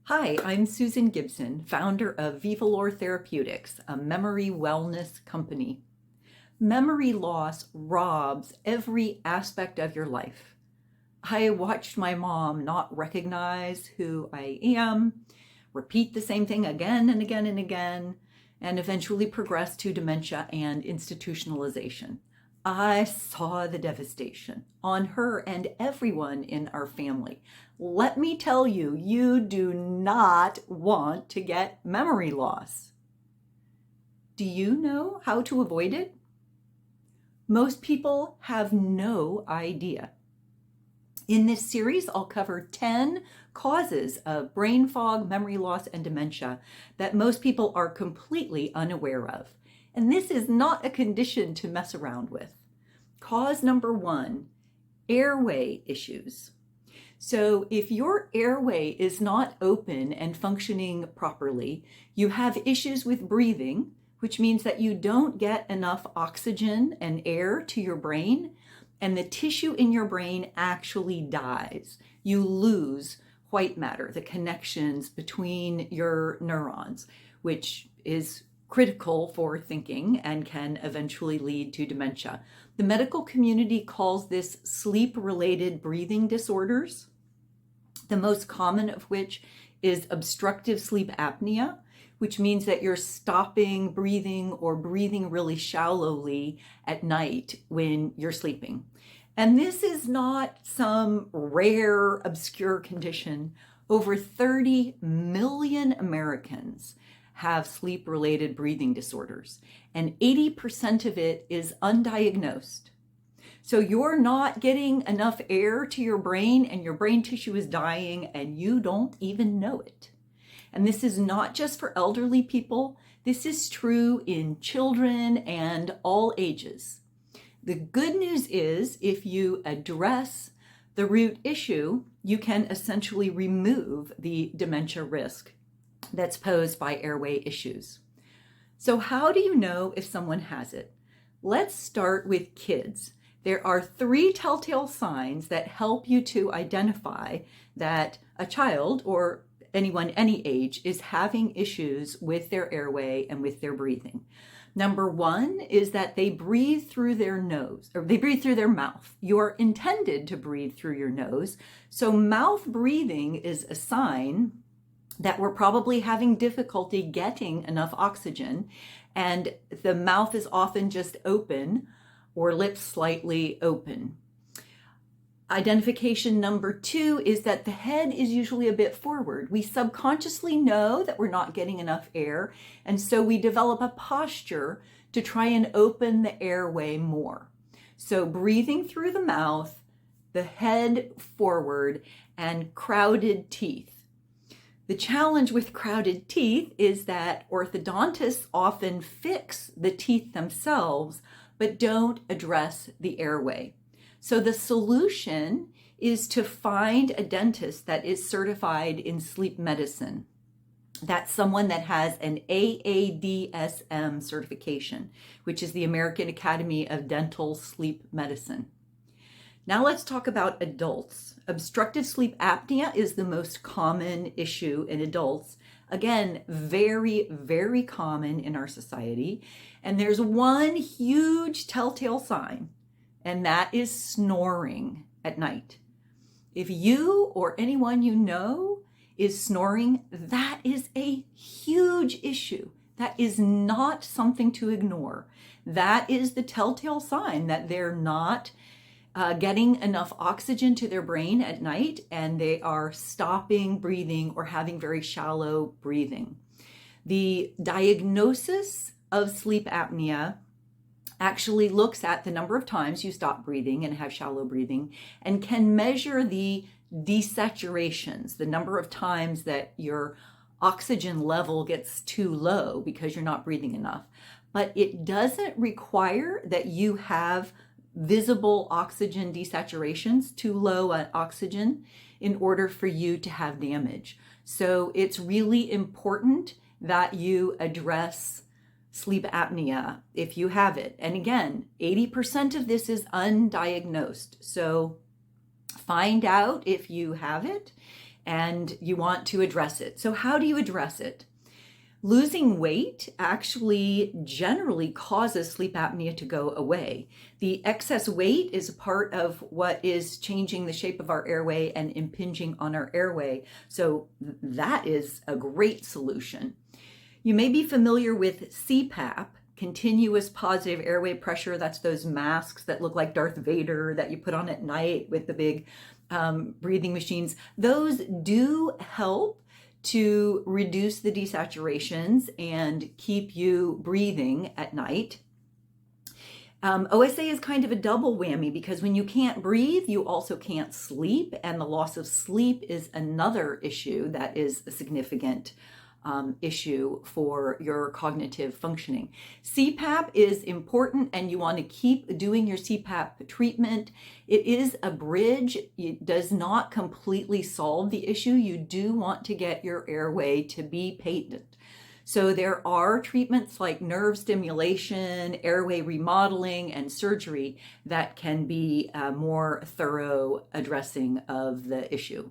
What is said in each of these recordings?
Hi, I'm Susan Gibson, founder of Vivalor Therapeutics, a memory wellness company. Memory loss robs every aspect of your life. I watched my mom not recognize who I am, repeat the same thing again and again and again, and eventually progress to dementia and institutionalization. I saw the devastation on her and everyone in our family. Let me tell you, you do not want to get memory loss. Do you know how to avoid it? Most people have no idea. In this series, I'll cover 10 causes of brain fog, memory loss, and dementia that most people are completely unaware of. And this is not a condition to mess around with. Cause number 1, airway issues. So if your airway is not open and functioning properly, you have issues with breathing, which means that you don't get enough oxygen and air to your brain, and the tissue in your brain actually dies. You lose white matter, the connections between your neurons, which is critical for thinking and can eventually lead to dementia. The medical community calls this sleep-related breathing disorders, the most common of which is obstructive sleep apnea, which means that you're stopping breathing or breathing really shallowly at night when you're sleeping. And this is not some rare, obscure condition. Over 30 million Americans have sleep-related breathing disorders, and 80% of it is undiagnosed. So you're not getting enough air to your brain, and your brain tissue is dying, and you don't even know it. And this is not just for elderly people. This is true in children and all ages. The good news is if you address the root issue, you can essentially remove the dementia risk that's posed by airway issues. So how do you know if someone has it? Let's start with kids. There are 3 telltale signs that help you to identify that a child or anyone any age is having issues with their airway and with their breathing. Number 1 is that they breathe through their nose, or they breathe through their mouth. You're intended to breathe through your nose. So mouth breathing is a sign that we're probably having difficulty getting enough oxygen, and the mouth is often just open or lips slightly open. Identification number 2 is that the head is usually a bit forward. We subconsciously know that we're not getting enough air, and so we develop a posture to try and open the airway more. So breathing through the mouth, the head forward, and crowded teeth. The challenge with crowded teeth is that orthodontists often fix the teeth themselves, but don't address the airway. So the solution is to find a dentist that is certified in sleep medicine. That's someone that has an AADSM certification, which is the American Academy of Dental Sleep Medicine. Now let's talk about adults. Obstructive sleep apnea is the most common issue in adults. Again, very, very common in our society. And there's one huge telltale sign, and that is snoring at night. If you or anyone you know is snoring, that is a huge issue. That is not something to ignore. That is the telltale sign that they're not getting enough oxygen to their brain at night, and they are stopping breathing or having very shallow breathing. The diagnosis of sleep apnea actually looks at the number of times you stop breathing and have shallow breathing, and can measure the desaturations, the number of times that your oxygen level gets too low because you're not breathing enough. But it doesn't require that you have visible oxygen desaturations, too low on oxygen, in order for you to have damage. So it's really important that you address sleep apnea if you have it. And again, 80% of this is undiagnosed. So find out if you have it and you want to address it. So how do you address it? Losing weight actually generally causes sleep apnea to go away. The excess weight is a part of what is changing the shape of our airway and impinging on our airway. So that is a great solution. You may be familiar with CPAP, continuous positive airway pressure. That's those masks that look like Darth Vader that you put on at night with the big breathing machines. Those do help to reduce the desaturations and keep you breathing at night. OSA is kind of a double whammy because when you can't breathe, you also can't sleep, and the loss of sleep is another issue that is a significant issue for your cognitive functioning. CPAP is important, and you want to keep doing your CPAP treatment. It is a bridge. It does not completely solve the issue. You do want to get your airway to be patent. So there are treatments like nerve stimulation, airway remodeling, and surgery that can be a more thorough addressing of the issue.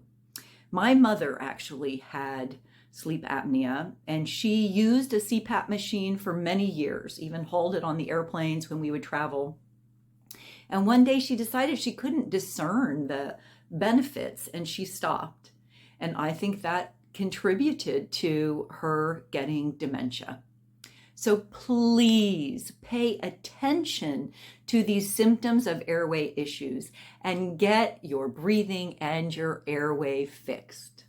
My mother actually had sleep apnea, and she used a CPAP machine for many years, even hauled it on the airplanes when we would travel. And one day she decided she couldn't discern the benefits, and she stopped. And I think that contributed to her getting dementia. So please pay attention to these symptoms of airway issues and get your breathing and your airway fixed.